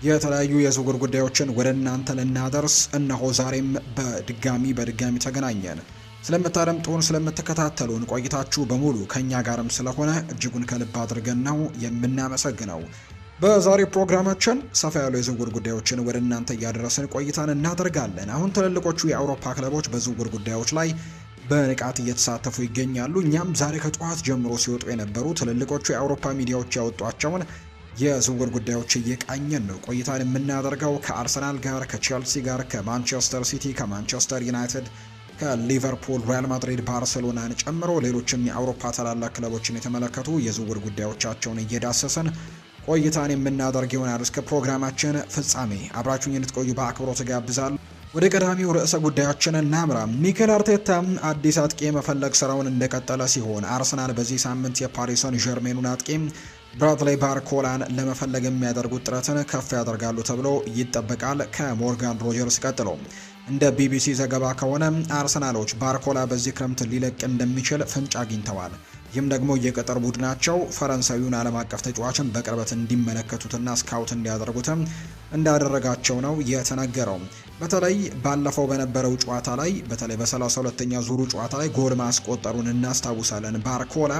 የተለያዩ የዝውውር ጉዳዮችን ወደ እናንተ ልናደርስ እነሆ ዛሬም በድጋሚ ተገናኘን። ስለምታደምጡን ስለምትከታተሉን ቆይታችሁ በሙሉ ከኛ ጋርም ስለሆነ እጅጉን ከልብ አድርገን ነው የምናመሰግነው። በዛሬ ፕሮግራማችን ሰፋ ያሉ የዝውውር ጉዳዮችን ወደ እናንተ እያደረስን ቆይታን እናደርጋለን። አሁን ትልልቆቹ የአውሮፓ ክለቦች በዝውውር ጉዳዮች ላይ በንቃት እየተሳተፉ ይገኛሉ። እኛም ዛሬ ከጠዋት ጀምሮ ሲወጡ የነበሩ ትልልቆቹ የአውሮፓ ሚዲያዎች ያወጧቸውን የዝውውር ጉዳዮች እየቃኘን ነው ቆይታን የምናደርገው ከአርሰናል ጋር፣ ከቼልሲ ጋር፣ ከማንቸስተር ሲቲ፣ ከማንቸስተር ዩናይትድ፣ ከሊቨርፑል፣ ሪያል ማድሪድ፣ ባርሴሎናን ጨምሮ ሌሎችም የአውሮፓ ታላላቅ ክለቦችን የተመለከቱ የዝውውር ጉዳዮቻቸውን እየዳሰሰን ቆይታን የምናደርግ ይሆናል። እስከ ፕሮግራማችን ፍጻሜ አብራችሁኝ እንድትቆዩ በአክብሮት ጋብዛለሁ። ወደ ቀዳሚው ርዕሰ ጉዳያችን እናምራ። ሚኬል አርቴታ አዲስ አጥቂ የመፈለግ ስራውን እንደቀጠለ ሲሆን አርሰናል በዚህ ሳምንት የፓሪስ ሰን ዠርሜኑን አጥቂ ብራድሌይ ባርኮላን ለመፈለግ የሚያደርጉት ጥረትን ከፍ ያደርጋሉ ተብሎ ይጠበቃል። ከሞርጋን ሮጀርስ ቀጥሎ እንደ ቢቢሲ ዘገባ ከሆነ አርሰናሎች ባርኮላ በዚህ ክረምት ሊለቅ እንደሚችል ፍንጭ አግኝተዋል። ይህም ደግሞ የቅጥር ቡድናቸው ፈረንሳዊውን ዓለም አቀፍ ተጫዋችን በቅርበት እንዲመለከቱትና ስካውት እንዲያደርጉትም እንዳደረጋቸው ነው የተነገረው። በተለይ ባለፈው በነበረው ጨዋታ ላይ በተለይ በ32ኛ ዙሩ ጨዋታ ላይ ጎል ማስቆጠሩን እናስታውሳለን። ባርኮላ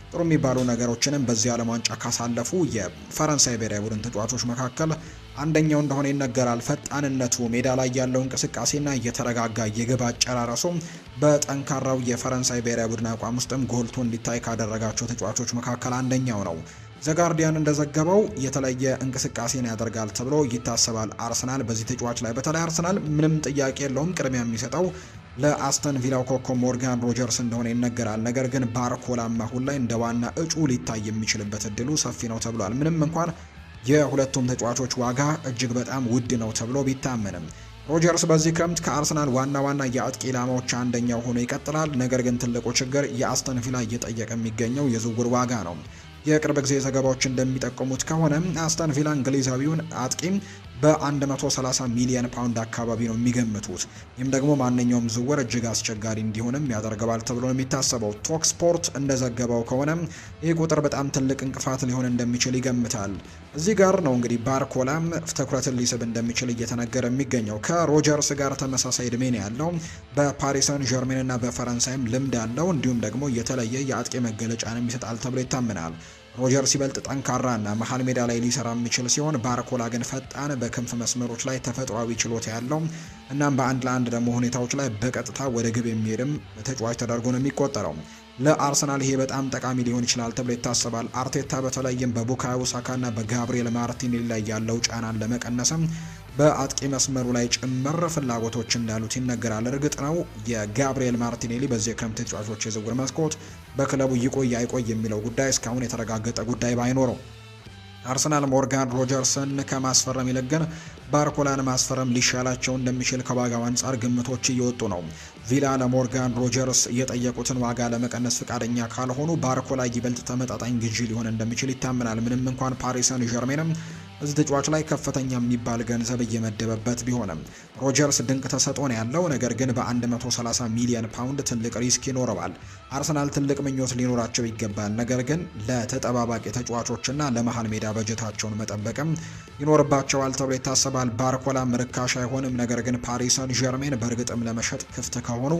ጥሩ የሚባሉ ነገሮችንም በዚህ ዓለም ዋንጫ ካሳለፉ የፈረንሳይ ብሔራዊ ቡድን ተጫዋቾች መካከል አንደኛው እንደሆነ ይነገራል። ፈጣንነቱ፣ ሜዳ ላይ ያለው እንቅስቃሴና እየተረጋጋ የግብ አጨራረሱ በጠንካራው የፈረንሳይ ብሔራዊ ቡድን አቋም ውስጥም ጎልቶ እንዲታይ ካደረጋቸው ተጫዋቾች መካከል አንደኛው ነው። ዘጋርዲያን እንደዘገበው የተለየ እንቅስቃሴን ያደርጋል ተብሎ ይታሰባል። አርሰናል በዚህ ተጫዋች ላይ በተለይ አርሰናል ምንም ጥያቄ የለውም ቅድሚያ የሚሰጠው ለአስተን ቪላው ኮከብ ሞርጋን ሮጀርስ እንደሆነ ይነገራል። ነገር ግን ባርኮላም አሁን ላይ እንደ ዋና እጩ ሊታይ የሚችልበት እድሉ ሰፊ ነው ተብሏል። ምንም እንኳን የሁለቱም ተጫዋቾች ዋጋ እጅግ በጣም ውድ ነው ተብሎ ቢታመንም ሮጀርስ በዚህ ክረምት ከአርሰናል ዋና የአጥቂ ኢላማዎች አንደኛው ሆኖ ይቀጥላል። ነገር ግን ትልቁ ችግር የአስተን ቪላ እየጠየቀ የሚገኘው የዝውውር ዋጋ ነው። የቅርብ ጊዜ ዘገባዎች እንደሚጠቁሙት ከሆነ አስተን ቪላ እንግሊዛዊውን አጥቂም በ130 ሚሊዮን ፓውንድ አካባቢ ነው የሚገምቱት። ይህም ደግሞ ማንኛውም ዝውውር እጅግ አስቸጋሪ እንዲሆንም ያደርገዋል ተብሎ ነው የሚታሰበው። ቶክ ስፖርት እንደዘገበው ከሆነ ይህ ቁጥር በጣም ትልቅ እንቅፋት ሊሆን እንደሚችል ይገምታል። እዚህ ጋር ነው እንግዲህ ባርኮላም ትኩረትን ሊስብ እንደሚችል እየተነገረ የሚገኘው። ከሮጀርስ ጋር ተመሳሳይ እድሜ ነው ያለው። በፓሪስ ሰን ዠርሜን እና በፈረንሳይም ልምድ አለው። እንዲሁም ደግሞ የተለየ የአጥቂ መገለጫንም ይሰጣል ተብሎ ይታመናል። ሮጀርስ ይበልጥ ጠንካራና መሀል ሜዳ ላይ ሊሰራ የሚችል ሲሆን ባርኮላ ግን ፈጣን፣ በክንፍ መስመሮች ላይ ተፈጥሯዊ ችሎታ ያለው እናም በአንድ ለአንድ ደግሞ ሁኔታዎች ላይ በቀጥታ ወደ ግብ የሚሄድም ተጫዋች ተደርጎ ነው የሚቆጠረው። ለአርሰናል ይሄ በጣም ጠቃሚ ሊሆን ይችላል ተብሎ ይታሰባል። አርቴታ በተለይም በቡካዮ ሳካና በጋብሪኤል ማርቲኔሊ ላይ ያለው ጫናን ለመቀነስም በአጥቂ መስመሩ ላይ ጭምር ፍላጎቶች እንዳሉት ይነገራል። እርግጥ ነው የጋብሪኤል ማርቲኔሊ በዚህ የክረምት ተጫዋቾች የዝውውር መስኮት በክለቡ ይቆይ አይቆይ የሚለው ጉዳይ እስካሁን የተረጋገጠ ጉዳይ ባይኖረው አርሰናል ሞርጋን ሮጀርስን ከማስፈረም ይልቅ ግን ባርኮላን ማስፈረም ሊሻላቸው እንደሚችል ከዋጋው አንጻር ግምቶች እየወጡ ነው። ቪላ ለሞርጋን ሮጀርስ የጠየቁትን ዋጋ ለመቀነስ ፈቃደኛ ካልሆኑ ባርኮላ ይበልጥ ተመጣጣኝ ግዢ ሊሆን እንደሚችል ይታመናል። ምንም እንኳን ፓሪስ ሰን ዠርሜንም እዚህ ተጫዋች ላይ ከፍተኛ የሚባል ገንዘብ እየመደበበት ቢሆንም ሮጀርስ ድንቅ ተሰጥኦ ነው ያለው። ነገር ግን በ130 ሚሊዮን ፓውንድ ትልቅ ሪስክ ይኖረዋል። አርሰናል ትልቅ ምኞት ሊኖራቸው ይገባል። ነገር ግን ለተጠባባቂ ተጫዋቾችና ለመሃል ሜዳ በጀታቸውን መጠበቅም ይኖርባቸዋል ተብሎ ይታሰባል። ባርኮላም ርካሽ አይሆንም። ነገር ግን ፓሪስ ሰን ዠርሜን በእርግጥም ለመሸጥ ክፍት ከሆኑ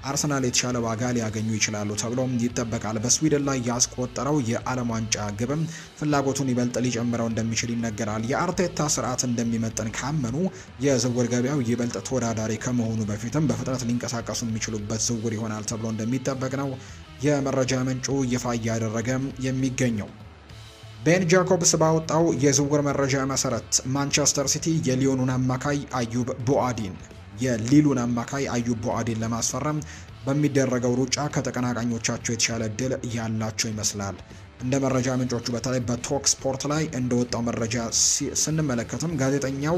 አርሰናል የተሻለ ዋጋ ሊያገኙ ይችላሉ ተብሎ ይጠበቃል። በስዊድን ላይ ያስቆጠረው የዓለም ዋንጫ ግብም ፍላጎቱን ይበልጥ ሊጨምረው እንደሚችል ይነገራል። የአርቴታ ስርዓት እንደሚመጠን ካመኑ የዝውውር ገበያው ይበልጥ ተወዳዳሪ ከመሆኑ በፊትም በፍጥነት ሊንቀሳቀሱ የሚችሉበት ዝውውር ይሆናል ተብሎ እንደሚጠበቅ ነው የመረጃ ምንጩ ይፋ እያደረገ የሚገኘው። ቤን ጃኮብስ ባወጣው የዝውውር መረጃ መሰረት ማንቸስተር ሲቲ የሊዮኑን አማካይ አዩብ ቦአዲን ለማስፈረም በሚደረገው ሩጫ ከተቀናቃኞቻቸው የተሻለ እድል ያላቸው ይመስላል። እንደ መረጃ ምንጮቹ በተለይ በቶክ ስፖርት ላይ እንደወጣው መረጃ ስንመለከትም ጋዜጠኛው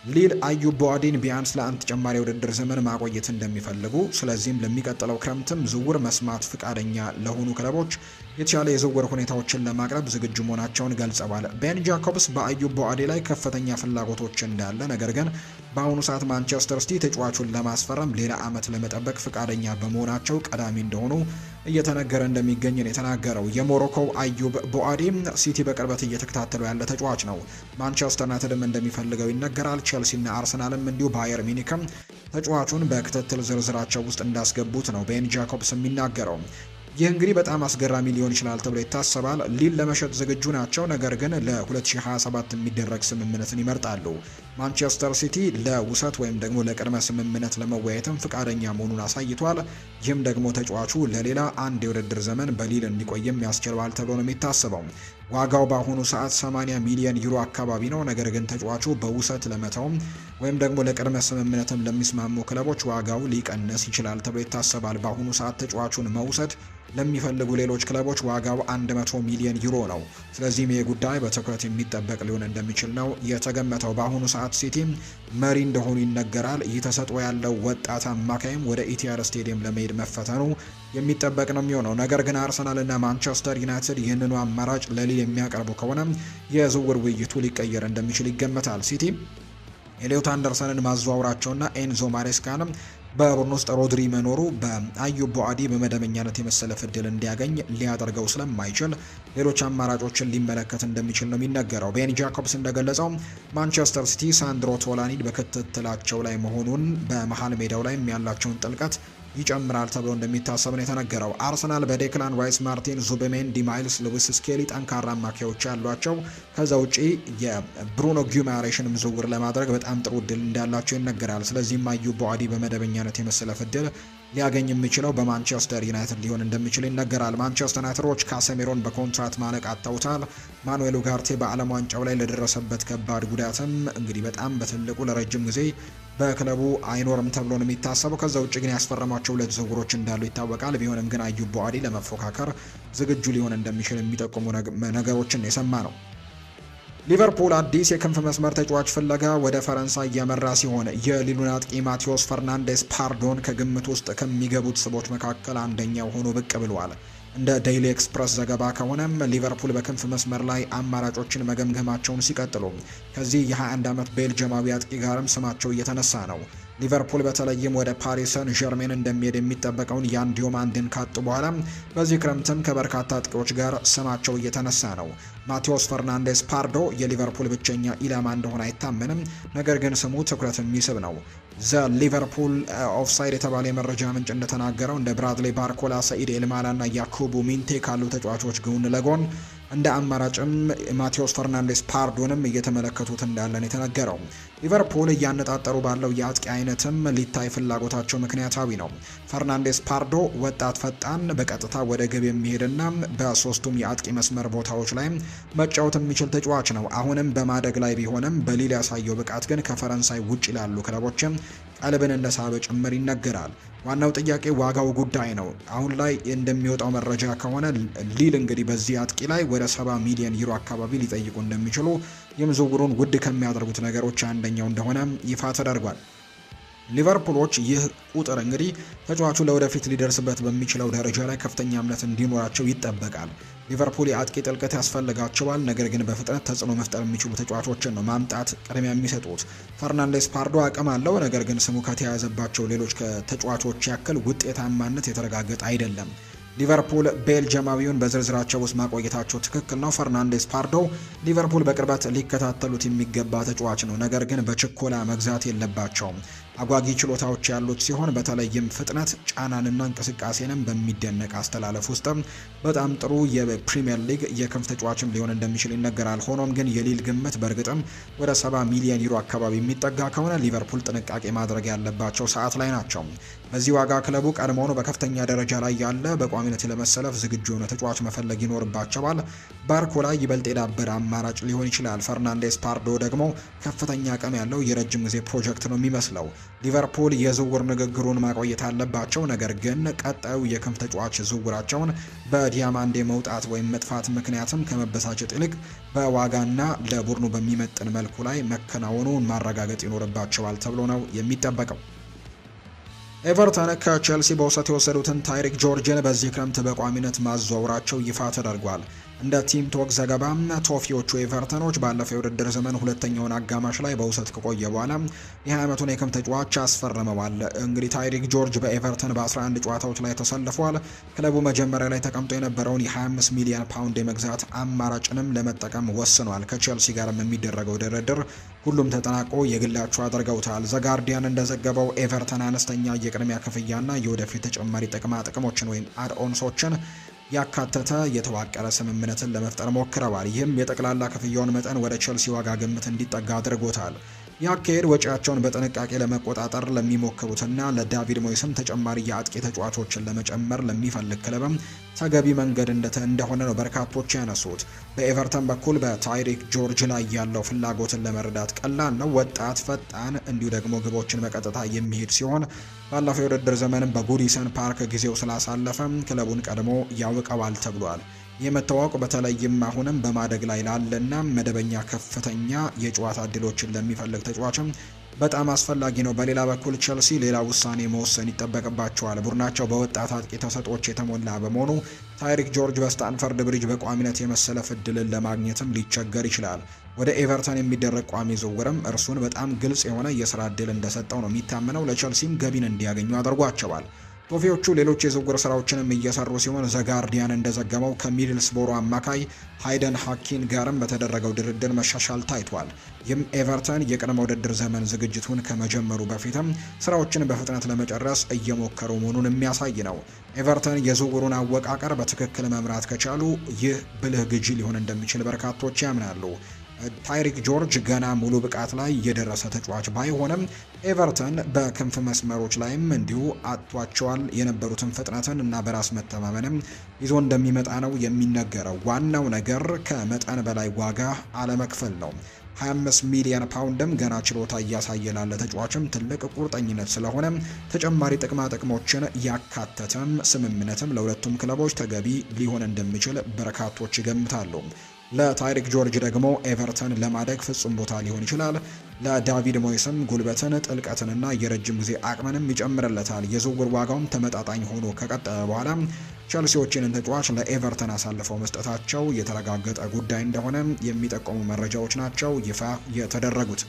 ሊል አዩብ ቦአዲን ቢያንስ ለአንድ ተጨማሪ ውድድር ዘመን ማቆየት እንደሚፈልጉ፣ ስለዚህም ለሚቀጥለው ክረምትም ዝውውር መስማት ፍቃደኛ ለሆኑ ክለቦች የተሻለ የዝውውር ሁኔታዎችን ለማቅረብ ዝግጁ መሆናቸውን ገልጸዋል። ቤን ጃኮብስ በአዩብ ቦአዲ ላይ ከፍተኛ ፍላጎቶች እንዳለ፣ ነገር ግን በአሁኑ ሰዓት ማንቸስተር ሲቲ ተጫዋቹን ለማስፈረም ሌላ ዓመት ለመጠበቅ ፍቃደኛ በመሆናቸው ቀዳሚ እንደሆኑ እየተነገረ እንደሚገኝ ነው የተናገረው። የሞሮኮው አዩብ ቦአዲ ሲቲ በቅርበት እየተከታተሉ ያለ ተጫዋች ነው። ማንቸስተር ዩናይትድም እንደሚፈልገው ይነገራል። ቼልሲና አርሰናልም እንዲሁ ባየር ሚኒክም ተጫዋቹን በክትትል ዝርዝራቸው ውስጥ እንዳስገቡት ነው ቤን ጃኮብስ የሚናገረው። ይህ እንግዲህ በጣም አስገራሚ ሊሆን ይችላል ተብሎ ይታሰባል። ሊል ለመሸጥ ዝግጁ ናቸው፣ ነገር ግን ለ2027 የሚደረግ ስምምነትን ይመርጣሉ። ማንቸስተር ሲቲ ለውሰት ወይም ደግሞ ለቅድመ ስምምነት ለመወያየትም ፍቃደኛ መሆኑን አሳይቷል። ይህም ደግሞ ተጫዋቹ ለሌላ አንድ የውድድር ዘመን በሊል እንዲቆይም ያስችለዋል ተብሎ ነው የሚታሰበው። ዋጋው በአሁኑ ሰዓት 80 ሚሊዮን ዩሮ አካባቢ ነው። ነገር ግን ተጫዋቹ በውሰት ለመተውም ወይም ደግሞ ለቅድመ ስምምነትም ለሚስማሙ ክለቦች ዋጋው ሊቀንስ ይችላል ተብሎ ይታሰባል። በአሁኑ ሰዓት ተጫዋቹን መውሰድ ለሚፈልጉ ሌሎች ክለቦች ዋጋው 100 ሚሊዮን ዩሮ ነው። ስለዚህም ይህ ጉዳይ በትኩረት የሚጠበቅ ሊሆን እንደሚችል ነው የተገመተው። በአሁኑ ሰዓት ሲቲ መሪ እንደሆኑ ይነገራል። ይህ ተሰጥኦ ያለው ወጣት አማካይም ወደ ኢቲሃድ ስቴዲየም ለመሄድ መፈተኑ የሚጠበቅ ነው የሚሆነው። ነገር ግን አርሰናል እና ማንቸስተር ዩናይትድ ይህንኑ አማራጭ ለሊል የሚያቀርቡ ከሆነ የዝውውር ውይይቱ ሊቀየር እንደሚችል ይገመታል። ሲቲ ኤሊዮት አንደርሰንን ማዘዋወራቸውና ኤንዞ ማሬስካንም በቡድን ውስጥ ሮድሪ መኖሩ በአዩብ ቦአዲ በመደበኛነት የመሰለፍ እድል እንዲያገኝ ሊያደርገው ስለማይችል ሌሎች አማራጮችን ሊመለከት እንደሚችል ነው የሚነገረው። ቤን ጃኮብስ እንደገለጸው ማንቸስተር ሲቲ ሳንድሮ ቶላኒን በክትትላቸው ላይ መሆኑን በመሃል ሜዳው ላይ ያላቸውን ጥልቀት ይጨምራል ተብሎ እንደሚታሰብ ነው የተነገረው። አርሰናል በዴክላን ራይስ፣ ማርቲን ዙቤሜንዲ፣ ማይልስ ሉዊስ ስኬሊ ጠንካራ አማካዮች ያሏቸው፣ ከዛ ውጪ የብሩኖ ጊማሬሽንም ዝውውር ለማድረግ በጣም ጥሩ እድል እንዳላቸው ይነገራል። ስለዚህም አዩብ ቦአዲ በመደበኛነት የመሰለፍ እድል ሊያገኝ የሚችለው በማንቸስተር ዩናይትድ ሊሆን እንደሚችል ይነገራል። ማንቸስተር ዩናይትዶች ካሴሜሮን በኮንትራት ማለቅ አጥተውታል። ማኑኤል ኡጋርቴ በዓለም ዋንጫው ላይ ለደረሰበት ከባድ ጉዳትም እንግዲህ በጣም በትልቁ ለረጅም ጊዜ በክለቡ አይኖርም ተብሎ ነው የሚታሰበው። ከዛ ውጭ ግን ያስፈረማቸው 2 ዝውውሮች እንዳሉ ይታወቃል። ቢሆንም ግን አዩብ ቦአዲ ለመፎካከር ዝግጁ ሊሆን እንደሚችል የሚጠቁሙ ነገሮችን የሰማ ነው። ሊቨርፑል አዲስ የክንፍ መስመር ተጫዋች ፍለጋ ወደ ፈረንሳይ እያመራ ሲሆን የሊሉን አጥቂ ማቴዎስ ፈርናንዴስ ፓርዶን ከግምት ውስጥ ከሚገቡት ስቦች መካከል አንደኛው ሆኖ ብቅ ብሏል። እንደ ዴይሊ ኤክስፕረስ ዘገባ ከሆነም ሊቨርፑል በክንፍ መስመር ላይ አማራጮችን መገምገማቸውን ሲቀጥሉ ከዚህ የ21 ዓመት ቤልጅማዊ አጥቂ ጋርም ስማቸው እየተነሳ ነው። ሊቨርፑል በተለይም ወደ ፓሪስ ሰን ዠርሜን እንደሚሄድ የሚጠበቀውን ያን ዲዮማንድን ካጡ በኋላ በዚህ ክረምትም ከበርካታ አጥቂዎች ጋር ስማቸው እየተነሳ ነው። ማቴዎስ ፈርናንዴስ ፓርዶ የሊቨርፑል ብቸኛ ኢላማ እንደሆነ አይታመንም፣ ነገር ግን ስሙ ትኩረት የሚስብ ነው። ዘ ሊቨርፑል ኦፍሳይድ የተባለ የመረጃ ምንጭ እንደተናገረው እንደ ብራድሌ ባርኮላ፣ ሰኢድ ኤልማላ እና ያኩቡ ሚንቴ ካሉ ተጫዋቾች ጎን ለጎን እንደ አማራጭም ማቴዎስ ፈርናንዴስ ፓርዶንም እየተመለከቱት እንዳለን የተነገረው። ሊቨርፑል እያነጣጠሩ ባለው የአጥቂ አይነትም ሊታይ ፍላጎታቸው ምክንያታዊ ነው። ፈርናንዴስ ፓርዶ ወጣት፣ ፈጣን፣ በቀጥታ ወደ ግብ የሚሄድና በሶስቱም የአጥቂ መስመር ቦታዎች ላይ መጫወት የሚችል ተጫዋች ነው። አሁንም በማደግ ላይ ቢሆንም በሊል ያሳየው ብቃት ግን ከፈረንሳይ ውጭ ላሉ ክለቦችም ቀልብን እንደሳበ ጭምር ይነገራል። ዋናው ጥያቄ ዋጋው ጉዳይ ነው። አሁን ላይ እንደሚወጣው መረጃ ከሆነ ሊል እንግዲህ በዚህ አጥቂ ላይ ወደ 70 ሚሊዮን ዩሮ አካባቢ ሊጠይቁ እንደሚችሉ ይህም ዝውውሩን ውድ ከሚያደርጉት ነገሮች አንደኛው እንደሆነ ይፋ ተደርጓል። ሊቨርፑሎች ይህ ቁጥር እንግዲህ ተጫዋቹ ለወደፊት ሊደርስበት በሚችለው ደረጃ ላይ ከፍተኛ እምነት እንዲኖራቸው ይጠበቃል። ሊቨርፑል የአጥቂ ጥልቀት ያስፈልጋቸዋል፣ ነገር ግን በፍጥነት ተጽዕኖ መፍጠር የሚችሉ ተጫዋቾችን ነው ማምጣት ቅድሚያ የሚሰጡት። ፈርናንዴስ ፓርዶ አቅም አለው፣ ነገር ግን ስሙ ከተያዘባቸው ሌሎች ተጫዋቾች ያክል ውጤታማነት የተረጋገጠ አይደለም። ሊቨርፑል ቤልጅማዊውን በዝርዝራቸው ውስጥ ማቆየታቸው ትክክል ነው። ፈርናንዴስ ፓርዶ ሊቨርፑል በቅርበት ሊከታተሉት የሚገባ ተጫዋች ነው፣ ነገር ግን በችኮላ መግዛት የለባቸውም። አጓጊ ችሎታዎች ያሉት ሲሆን በተለይም ፍጥነት፣ ጫናንና እንቅስቃሴንም በሚደነቅ አስተላለፍ ውስጥም በጣም ጥሩ የፕሪሚየር ሊግ የክንፍ ተጫዋችም ሊሆን እንደሚችል ይነገራል። ሆኖም ግን የሊል ግምት በእርግጥም ወደ 70 ሚሊዮን ዩሮ አካባቢ የሚጠጋ ከሆነ ሊቨርፑል ጥንቃቄ ማድረግ ያለባቸው ሰዓት ላይ ናቸው። በዚህ ዋጋ ክለቡ ቀድሞውኑ በከፍተኛ ደረጃ ላይ ያለ በቋሚነት ለመሰለፍ ዝግጁ የሆነ ተጫዋች መፈለግ ይኖርባቸዋል። ባርኮላ ይበልጥ የዳበረ አማራጭ ሊሆን ይችላል። ፈርናንዴስ ፓርዶ ደግሞ ከፍተኛ አቅም ያለው የረጅም ጊዜ ፕሮጀክት ነው የሚመስለው። ሊቨርፑል የዝውውር ንግግሩን ማቆየት አለባቸው፣ ነገር ግን ቀጣዩ የክንፍ ተጫዋች ዝውውራቸውን በዲያማንዴ መውጣት ወይም መጥፋት ምክንያትም ከመበሳጨት ይልቅ በዋጋና ለቡድኑ በሚመጥን መልኩ ላይ መከናወኑን ማረጋገጥ ይኖርባቸዋል ተብሎ ነው የሚጠበቀው። ኤቨርተን ከቼልሲ በውሰት የወሰዱትን ታይሪክ ጆርጅን በዚህ ክረምት በቋሚነት ማዘዋወራቸው ይፋ ተደርጓል። እንደ ቲም ቶክ ዘገባ ቶፊዎቹ ኤቨርተኖች ባለፈው የውድድር ዘመን ሁለተኛውን አጋማሽ ላይ በውሰት ከቆየ በኋላ የ20 ዓመቱን የክም ተጫዋች አስፈርመዋል። እንግዲህ ታይሪክ ጆርጅ በኤቨርተን በ11 ጨዋታዎች ላይ ተሰልፏል። ክለቡ መጀመሪያ ላይ ተቀምጦ የነበረውን የ25 ሚሊዮን ፓውንድ የመግዛት አማራጭንም ለመጠቀም ወስኗል። ከቼልሲ ጋርም የሚደረገው ድርድር ሁሉም ተጠናቆ የግላቸው አድርገውታል። ዘጋርዲያን እንደዘገበው ኤቨርተን አነስተኛ የቅድሚያ ክፍያና የወደፊት ተጨማሪ ጥቅማ ጥቅሞችን ወይም አድኦንሶችን ያካተተ የተዋቀረ ስምምነትን ለመፍጠር ሞክረዋል። ይህም የጠቅላላ ክፍያውን መጠን ወደ ቼልሲ ዋጋ ግምት እንዲጠጋ አድርጎታል። ያካሄድ ወጪያቸውን በጥንቃቄ ለመቆጣጠር ለሚሞክሩትና ለዳቪድ ሞይስም ተጨማሪ የአጥቂ ተጫዋቾችን ለመጨመር ለሚፈልግ ክለብም ተገቢ መንገድ እንደሆነ ነው በርካቶች ያነሱት። በኤቨርተን በኩል በታይሪክ ጆርጅ ላይ ያለው ፍላጎትን ለመረዳት ቀላል ነው። ወጣት፣ ፈጣን እንዲሁ ደግሞ ግቦችን በቀጥታ የሚሄድ ሲሆን ባለፈው የውድድር ዘመንም በጉዲሰን ፓርክ ጊዜው ስላሳለፈ ክለቡን ቀድሞ ያውቀዋል ተብሏል። የመታወቅ በተለይም አሁንም በማደግ ላይ ላለና መደበኛ ከፍተኛ የጨዋታ እድሎችን ለሚፈልግ ተጫዋችም በጣም አስፈላጊ ነው። በሌላ በኩል ቼልሲ ሌላ ውሳኔ መወሰን ይጠበቅባቸዋል። ቡድናቸው በወጣት አጥቂ ተሰጥኦዎች የተሞላ በመሆኑ ታይሪክ ጆርጅ በስታንፈርድ ብሪጅ በቋሚነት የመሰለፍ እድልን ለማግኘትም ሊቸገር ይችላል። ወደ ኤቨርተን የሚደረግ ቋሚ ዝውውርም እርሱን በጣም ግልጽ የሆነ የስራ እድል እንደሰጠው ነው የሚታመነው። ለቼልሲም ገቢን እንዲያገኙ አድርጓቸዋል። ቶፊዎቹ ሌሎች የዝውውር ስራዎችንም እየሰሩ ሲሆን ዘጋርዲያን እንደዘገመው ከሚድልስቦሮ አማካይ ሃይደን ሃኪን ጋርም በተደረገው ድርድር መሻሻል ታይቷል። ይህም ኤቨርተን የቅድመ ውድድር ዘመን ዝግጅቱን ከመጀመሩ በፊትም ስራዎችን በፍጥነት ለመጨረስ እየሞከሩ መሆኑን የሚያሳይ ነው። ኤቨርተን የዝውውሩን አወቃቀር በትክክል መምራት ከቻሉ ይህ ብልህ ግዢ ሊሆን እንደሚችል በርካቶች ያምናሉ። ታይሪክ ጆርጅ ገና ሙሉ ብቃት ላይ የደረሰ ተጫዋች ባይሆንም ኤቨርተን በክንፍ መስመሮች ላይም እንዲሁ አጥቷቸዋል የነበሩትን ፍጥነትን እና በራስ መተማመንም ይዞ እንደሚመጣ ነው የሚነገረው። ዋናው ነገር ከመጠን በላይ ዋጋ አለመክፈል ነው። 25 ሚሊዮን ፓውንድም ገና ችሎታ እያሳየ ላለ ተጫዋችም ትልቅ ቁርጠኝነት ስለሆነ ተጨማሪ ጥቅማ ጥቅሞችን ያካተተም ስምምነትም ለሁለቱም ክለቦች ተገቢ ሊሆን እንደሚችል በርካቶች ይገምታሉ። ለታይሪክ ጆርጅ ደግሞ ኤቨርተን ለማደግ ፍጹም ቦታ ሊሆን ይችላል። ለዳቪድ ሞይስም ጉልበትን፣ ጥልቀትንና የረጅም ጊዜ አቅምንም ይጨምርለታል። የዝውውር ዋጋውም ተመጣጣኝ ሆኖ ከቀጠለ በኋላ ቼልሲዎችን ተጫዋች ለኤቨርተን አሳልፈው መስጠታቸው የተረጋገጠ ጉዳይ እንደሆነ የሚጠቁሙ መረጃዎች ናቸው ይፋ የተደረጉት።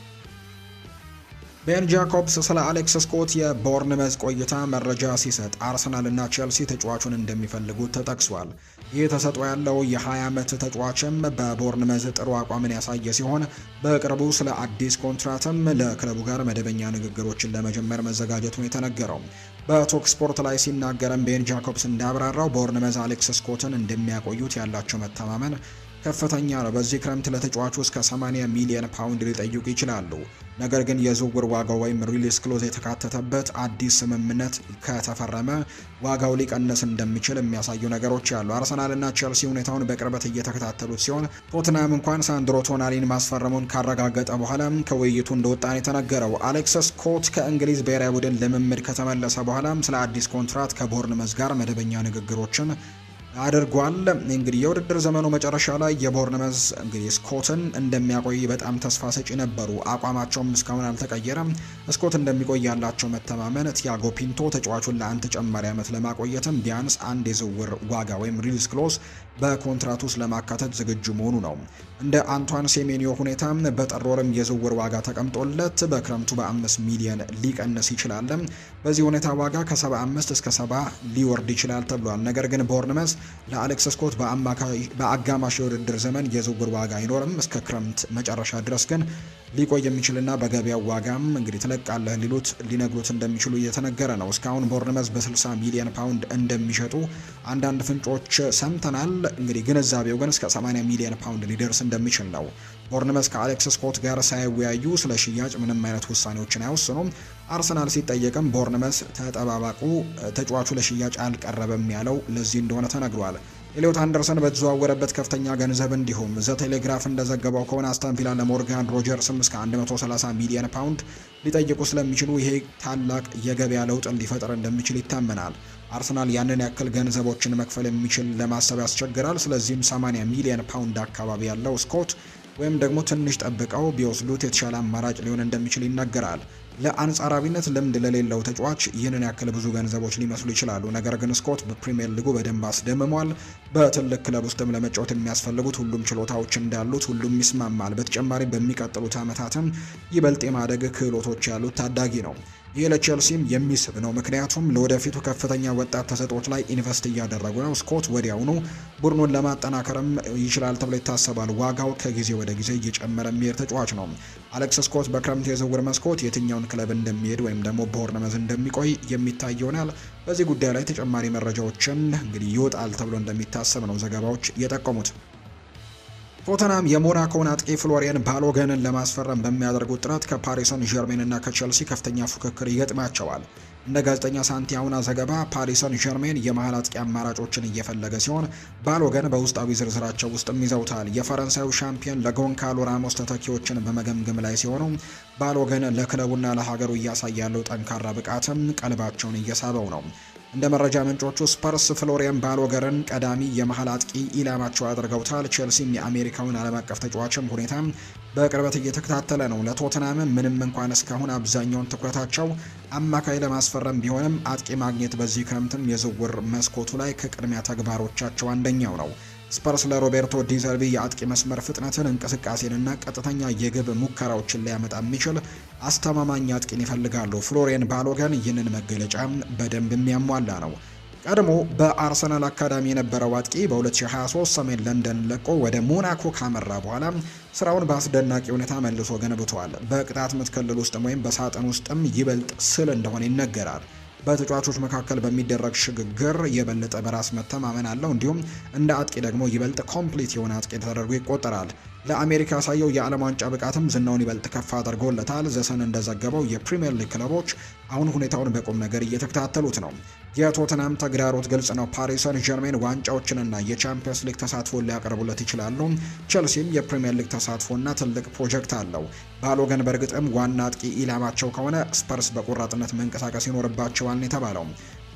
ቤን ጃኮብስ ስለ አሌክስ ስኮት የቦርንመዝ ቆይታ መረጃ ሲሰጥ አርሰናልና ቼልሲ ተጫዋቹን እንደሚፈልጉት ተጠቅሷል። ይህ ተሰጥኦ ያለው የ20 ዓመት ተጫዋችም በቦርንመዝ ጥሩ አቋምን ያሳየ ሲሆን በቅርቡ ስለ አዲስ ኮንትራትም ለክለቡ ጋር መደበኛ ንግግሮችን ለመጀመር መዘጋጀቱን የተነገረው። በቶክ ስፖርት ላይ ሲናገርም ቤን ጃኮብስ እንዳብራራው ቦርንመዝ አሌክስ ስኮትን እንደሚያቆዩት ያላቸው መተማመን ከፍተኛ ነው። በዚህ ክረምት ለተጫዋቹ እስከ 80 ሚሊዮን ፓውንድ ሊጠይቁ ይችላሉ። ነገር ግን የዝውውር ዋጋው ወይም ሪሊስ ክሎዝ የተካተተበት አዲስ ስምምነት ከተፈረመ ዋጋው ሊቀንስ እንደሚችል የሚያሳዩ ነገሮች አሉ። አርሰናልና ቼልሲ ሁኔታውን በቅርበት እየተከታተሉት ሲሆን ቶትናም እንኳን ሳንድሮ ቶናሊን ማስፈረሙን ካረጋገጠ በኋላ ከውይይቱ እንደወጣ ነው የተነገረው። አሌክስ ስኮት ከእንግሊዝ ብሔራዊ ቡድን ልምምድ ከተመለሰ በኋላ ስለ አዲስ ኮንትራት ከቦርንመዝ ጋር መደበኛ ንግግሮችን አድርጓል። እንግዲህ የውድድር ዘመኑ መጨረሻ ላይ የቦርንመዝ እንግዲህ ስኮትን እንደሚያቆይ በጣም ተስፋ ሰጪ ነበሩ። አቋማቸውም እስካሁን አልተቀየረም። ስኮት እንደሚቆይ ያላቸው መተማመን ቲያጎ ፒንቶ ተጫዋቹን ለአንድ ተጨማሪ ዓመት ለማቆየትም ቢያንስ አንድ የዝውውር ዋጋ ወይም ሪሊዝ ክሎዝ በኮንትራቱ ውስጥ ለማካተት ዝግጁ መሆኑ ነው። እንደ አንቷን ሴሜኒዮ ሁኔታ በጥር ወርም የዝውውር ዋጋ ተቀምጦለት በክረምቱ በ5 ሚሊዮን ሊቀንስ ይችላል። በዚህ ሁኔታ ዋጋ ከ75 እስከ 70 ሊወርድ ይችላል ተብሏል። ነገር ግን ቦርንመዝ ለአሌክስ ስኮት በአጋማሽ የውድድር ዘመን የዝውውር ዋጋ አይኖርም። እስከ ክረምት መጨረሻ ድረስ ግን ሊቆይ የሚችልና በገበያው ዋጋም እንግዲህ ትለቃለህ ሊነግሩት እንደሚችሉ እየተነገረ ነው። እስካሁን ቦርንመዝ በ60 ሚሊዮን ፓውንድ እንደሚሸጡ አንዳንድ ፍንጮች ሰምተናል። እንግዲህ ግንዛቤው ግን እስከ 80 ሚሊዮን ፓውንድ ሊደርስ እንደሚችል ነው። ቦርንመዝ ከአሌክስ ስኮት ጋር ሳይወያዩ ስለ ሽያጭ ምንም አይነት ውሳኔዎችን አይወስኑም። አርሰናል ሲጠየቅም ቦርንመዝ ተጠባባቁ ተጫዋቹ ለሽያጭ አልቀረበም ያለው ለዚህ እንደሆነ ተነግሯል። ኤሊዮት አንደርሰን በተዘዋወረበት ከፍተኛ ገንዘብ እንዲሁም ዘ ቴሌግራፍ እንደዘገበው ከሆነ አስቶን ቪላ ለሞርጋን ሮጀርስም እስከ 130 ሚሊዮን ፓውንድ ሊጠይቁ ስለሚችሉ ይሄ ታላቅ የገበያ ለውጥን ሊፈጥር እንደሚችል ይታመናል። አርሰናል ያንን ያክል ገንዘቦችን መክፈል የሚችል ለማሰብ ያስቸግራል። ስለዚህም 80 ሚሊዮን ፓውንድ አካባቢ ያለው ስኮት ወይም ደግሞ ትንሽ ጠብቀው ቢወስዱት የተሻለ አማራጭ ሊሆን እንደሚችል ይነገራል። ለአንጻራዊነት ልምድ ለሌለው ተጫዋች ይህንን ያክል ብዙ ገንዘቦች ሊመስሉ ይችላሉ። ነገር ግን ስኮት በፕሪሚየር ሊጉ በደንብ አስደምሟል። በትልቅ ክለብ ውስጥም ለመጫወት የሚያስፈልጉት ሁሉም ችሎታዎች እንዳሉት ሁሉም ይስማማል። በተጨማሪም በሚቀጥሉት ዓመታትም ይበልጥ የማደግ ክህሎቶች ያሉት ታዳጊ ነው። ይህ ለቼልሲም የሚስብ ነው፣ ምክንያቱም ለወደፊቱ ከፍተኛ ወጣት ተሰጥኦች ላይ ኢንቨስት እያደረጉ ነው። ስኮት ወዲያውኑ ቡድኑን ለማጠናከርም ይችላል ተብሎ ይታሰባል። ዋጋው ከጊዜ ወደ ጊዜ እየጨመረ የሚሄድ ተጫዋች ነው። አሌክስ ስኮት በክረምት የዝውውር መስኮት የትኛውን ክለብ እንደሚሄድ ወይም ደግሞ ቦርነመዝ እንደሚቆይ የሚታይ ይሆናል። በዚህ ጉዳይ ላይ ተጨማሪ መረጃዎችን እንግዲህ ይወጣል ተብሎ እንደሚታሰብ ነው ዘገባዎች የጠቆሙት። ቶተናም የሞናኮን አጥቂ ፍሎሪያን ባሎገንን ለማስፈረም በሚያደርጉት ጥረት ከፓሪስ ሰን ዠርሜን እና ከቼልሲ ከፍተኛ ፉክክር ይገጥማቸዋል። እንደ ጋዜጠኛ ሳንቲያውና ዘገባ ፓሪስ ሰን ዠርሜን የመሃል አጥቂ አማራጮችን እየፈለገ ሲሆን ባሎገን በውስጣዊ ዝርዝራቸው ውስጥም ይዘውታል። የፈረንሳዩ ሻምፒዮን ለጎንካሎ ራሞስ ተተኪዎችን በመገምገም ላይ ሲሆኑ ባሎገን ለክለቡና ለሀገሩ እያሳየ ያለው ጠንካራ ብቃትም ቀልባቸውን እየሳበው ነው። እንደ መረጃ ምንጮቹ ስፐርስ ፍሎሪያን ባሎገርን ቀዳሚ የመሃል አጥቂ ኢላማቸው አድርገውታል። ቼልሲም የአሜሪካውን ዓለም አቀፍ ተጫዋችም ሁኔታ በቅርበት እየተከታተለ ነው። ለቶተናም ምንም እንኳን እስካሁን አብዛኛውን ትኩረታቸው አማካይ ለማስፈረም ቢሆንም አጥቂ ማግኘት በዚህ ክረምትም የዝውውር መስኮቱ ላይ ከቅድሚያ ተግባሮቻቸው አንደኛው ነው። ስፐርስ ለሮቤርቶ ዲዘርቢ የአጥቂ መስመር ፍጥነትን፣ እንቅስቃሴንና ቀጥተኛ የግብ ሙከራዎችን ሊያመጣ የሚችል አስተማማኝ አጥቂን ይፈልጋሉ። ፍሎሪያን ባሎገን ይህንን መገለጫ በደንብ የሚያሟላ ነው። ቀድሞ በአርሰናል አካዳሚ የነበረው አጥቂ በ2023 ሰሜን ለንደን ለቆ ወደ ሞናኮ ካመራ በኋላ ስራውን በአስደናቂ ሁኔታ መልሶ ገንብቷል። በቅጣት ምት ክልል ውስጥም ወይም በሳጥን ውስጥም ይበልጥ ስል እንደሆነ ይነገራል። በተጫዋቾች መካከል በሚደረግ ሽግግር የበለጠ በራስ መተማመን አለው። እንዲሁም እንደ አጥቂ ደግሞ ይበልጥ ኮምፕሊት የሆነ አጥቂ ተደርጎ ይቆጠራል። ለአሜሪካ ያሳየው የዓለም ዋንጫ ብቃትም ዝናውን ይበልጥ ከፍ አድርጎለታል። ዘሰን እንደዘገበው የፕሪሚየር ሊግ ክለቦች አሁን ሁኔታውን በቁም ነገር እየተከታተሉት ነው። የቶተናም ተግዳሮት ግልጽ ነው። ፓሪስ ሰን ዠርሜን ዋንጫዎችንና የቻምፒየንስ ሊግ ተሳትፎን ሊያቀርቡለት ይችላሉ። ቼልሲም የፕሪሚየር ሊግ ተሳትፎና ትልቅ ፕሮጀክት አለው። ባሎገን በእርግጥም ዋና አጥቂ ኢላማቸው ከሆነ ስፐርስ በቆራጥነት መንቀሳቀስ ይኖርባቸዋል የተባለው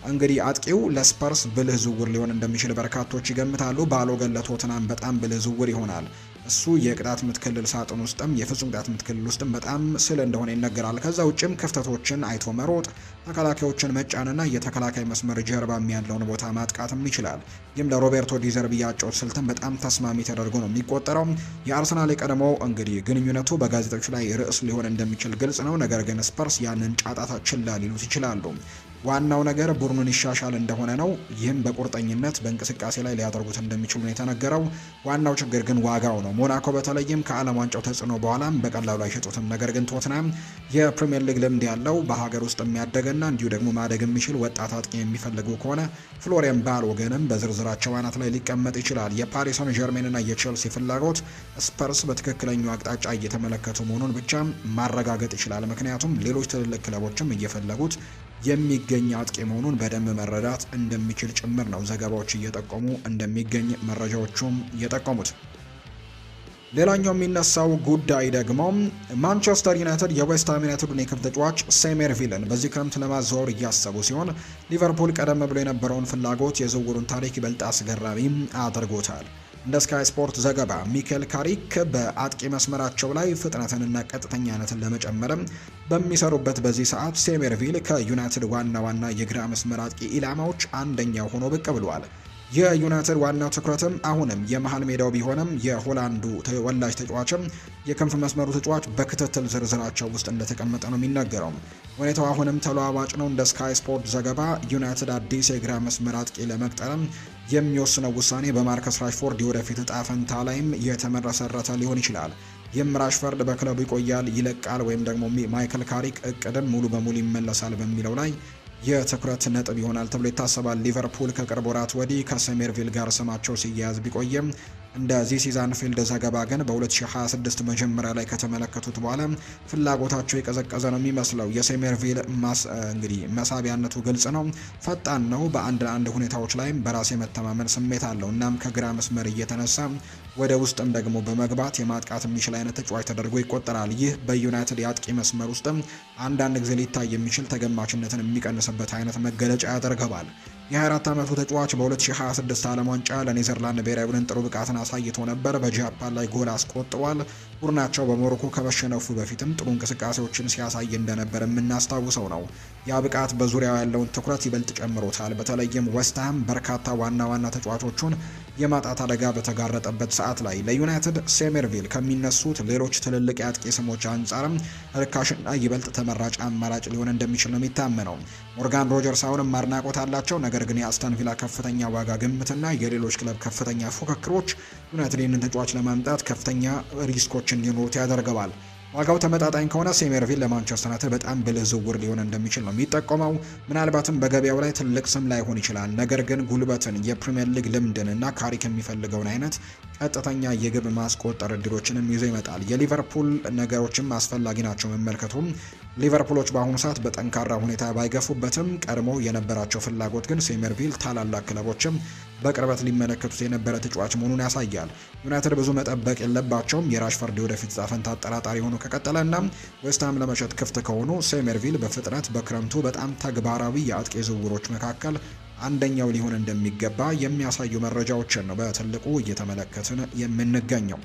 እንግዲህ አጥቂው ለስፐርስ ብልህ ዝውውር ሊሆን እንደሚችል በርካቶች ይገምታሉ። ባሎገን ለቶተናም በጣም ብልህ ዝውውር ይሆናል። እሱ የቅጣት ምት ክልል ሳጥን ውስጥም የፍጹም ቅጣት ምት ክልል ውስጥም በጣም ስል እንደሆነ ይነገራል። ከዛ ውጭም ክፍተቶችን አይቶ መሮጥ፣ ተከላካዮችን መጫንና የተከላካይ መስመር ጀርባ ያለውን ቦታ ማጥቃትም ይችላል። ይህም ለሮቤርቶ ዲዘርቢ ያጨዋወት ስልትም በጣም ተስማሚ ተደርጎ ነው የሚቆጠረው። የአርሰናል የቀድሞው እንግዲህ ግንኙነቱ በጋዜጦች ላይ ርዕስ ሊሆን እንደሚችል ግልጽ ነው። ነገር ግን ስፐርስ ያንን ጫጣታ ችላ ሊሉት ይችላሉ። ዋናው ነገር ቡድኑን ይሻሻል እንደሆነ ነው። ይህም በቁርጠኝነት በእንቅስቃሴ ላይ ሊያደርጉት እንደሚችሉ ነው የተነገረው። ዋናው ችግር ግን ዋጋው ነው። ሞናኮ በተለይም ከዓለም ዋንጫው ተጽዕኖ በኋላም በቀላሉ አይሸጡትም። ነገር ግን ቶትናም የፕሪሚየር ሊግ ልምድ ያለው በሀገር ውስጥ የሚያደገና እንዲሁ ደግሞ ማደግ የሚችል ወጣት አጥቂ የሚፈልጉ ከሆነ ፍሎሪያን ባሎገንም በዝርዝራቸው አናት ላይ ሊቀመጥ ይችላል። የፓሪስ ሰን ዠርሜንና የቼልሲ ፍላጎት ስፐርስ በትክክለኛው አቅጣጫ እየተመለከቱ መሆኑን ብቻ ማረጋገጥ ይችላል። ምክንያቱም ሌሎች ትልልቅ ክለቦችም እየፈለጉት የሚገኝ አጥቂ መሆኑን በደንብ መረዳት እንደሚችል ጭምር ነው ዘገባዎች እየጠቆሙ እንደሚገኝ መረጃዎቹም የጠቆሙት። ሌላኛው የሚነሳው ጉዳይ ደግሞ ማንቸስተር ዩናይትድ የዌስትሃም ዩናይትዱን የክንፍ ተጫዋች ሴሜርቪልን በዚህ ክረምት ለማዘዋወር እያሰቡ ሲሆን ሊቨርፑል ቀደም ብሎ የነበረውን ፍላጎት የዝውውሩን ታሪክ ይበልጥ አስገራሚ አድርጎታል። እንደ ስካይ ስፖርት ዘገባ ሚኬል ካሪክ በአጥቂ መስመራቸው ላይ ፍጥነትንና ቀጥተኛነትን ለመጨመርም በሚሰሩበት በዚህ ሰዓት ሴሜርቪል ከዩናይትድ ዋና የግራ መስመር አጥቂ ኢላማዎች አንደኛው ሆኖ ብቅ ብሏል። የዩናይትድ ዋናው ትኩረትም አሁንም የመሃል ሜዳው ቢሆንም የሆላንዱ ተወላጅ ተጫዋችም የክንፍ መስመሩ ተጫዋች በክትትል ዝርዝራቸው ውስጥ እንደተቀመጠ ነው የሚነገረው። ሁኔታው አሁንም ተለዋዋጭ ነው። እንደ ስካይ ስፖርት ዘገባ ዩናይትድ አዲስ የግራ መስመር አጥቂ ለመቅጠርም የሚወስነው ውሳኔ በማርከስ ራሽፎርድ የወደፊት እጣ ፈንታ ላይም የተመሰረተ ሊሆን ይችላል። ይህም ራሽፎርድ በክለቡ ይቆያል፣ ይለቃል፣ ወይም ደግሞ ማይክል ካሪክ እቅድም ሙሉ በሙሉ ይመለሳል በሚለው ላይ የትኩረት ነጥብ ይሆናል ተብሎ ይታሰባል። ሊቨርፑል ከቅርብ ወራት ወዲህ ከሴሜርቪል ጋር ስማቸው ሲያያዝ ቢቆይም እንደ ዚስ ኢዝ አንፊልድ ዘገባ ግን በ2026 መጀመሪያ ላይ ከተመለከቱት በኋላ ፍላጎታቸው የቀዘቀዘ ነው የሚመስለው። የሴሜርቪል እንግዲህ መሳቢያነቱ ግልጽ ነው፣ ፈጣን ነው፣ በአንድ ለአንድ ሁኔታዎች ላይም በራስ የመተማመን ስሜት አለው። እናም ከግራ መስመር እየተነሳ ወደ ውስጥም ደግሞ በመግባት የማጥቃት የሚችል አይነት ተጫዋች ተደርጎ ይቆጠራል። ይህ በዩናይትድ የአጥቂ መስመር ውስጥም አንዳንድ ጊዜ ሊታይ የሚችል ተገማችነትን የሚቀንስበት አይነት መገለጫ ያደርገዋል። የ24 ዓመቱ ተጫዋች በ2026 ዓለም ዋንጫ ለኔዘርላንድ ብሔራዊ ቡድን ጥሩ ብቃትን አሳይቶ ነበር። በጃፓን ላይ ጎል አስቆጥሯል። ቡድናቸው በሞሮኮ ከመሸነፉ በፊትም ጥሩ እንቅስቃሴዎችን ሲያሳይ እንደነበር የምናስታውሰው ነው። ያ ብቃት በዙሪያው ያለውን ትኩረት ይበልጥ ጨምሮታል። በተለይም ዌስትሃም በርካታ ዋና ተጫዋቾቹን የማጣት አደጋ በተጋረጠበት ሰዓት ላይ ለዩናይትድ ሴሜርቪል ከሚነሱት ሌሎች ትልልቅ የአጥቂ ስሞች አንጻርም ርካሽና ይበልጥ ተመራጭ አማራጭ ሊሆን እንደሚችል ነው የሚታመነው። ሞርጋን ሮጀርስ አሁንም አድናቆት አላቸው። ነገር ግን የአስተን ቪላ ከፍተኛ ዋጋ ግምትና የሌሎች ክለብ ከፍተኛ ፉክክሮች ዩናይትድ ይህንን ተጫዋች ለማምጣት ከፍተኛ ሪስኮች እንዲኖሩት ያደርገዋል። ዋጋው ተመጣጣኝ ከሆነ ሴሜርቪል ለማንቸስተር ዩናይትድ በጣም ብልህ ዝውውር ሊሆን እንደሚችል ነው የሚጠቆመው። ምናልባትም በገበያው ላይ ትልቅ ስም ላይሆን ይችላል፣ ነገር ግን ጉልበትን፣ የፕሪሚየር ሊግ ልምድን እና ካሪክ የሚፈልገውን አይነት ቀጥተኛ የግብ ማስቆጠር እድሎችንም ይዞ ይመጣል። የሊቨርፑል ነገሮችም አስፈላጊ ናቸው መመልከቱም። ሊቨርፑሎች በአሁኑ ሰዓት በጠንካራ ሁኔታ ባይገፉበትም ቀድሞ የነበራቸው ፍላጎት ግን ሴሜርቪል ታላላቅ ክለቦችም በቅርበት ሊመለከቱት የነበረ ተጫዋች መሆኑን ያሳያል። ዩናይትድ ብዙ መጠበቅ የለባቸውም። የራሽፈርድ ወደፊት ዕጣ ፈንታ አጠራጣሪ ሆኖ ከቀጠለና ዌስትሃም ለመሸጥ ክፍት ከሆኑ ሴሜርቪል በፍጥነት በክረምቱ በጣም ተግባራዊ የአጥቂ ዝውውሮች መካከል አንደኛው ሊሆን እንደሚገባ የሚያሳዩ መረጃዎችን ነው በትልቁ እየተመለከትን የምንገኘው።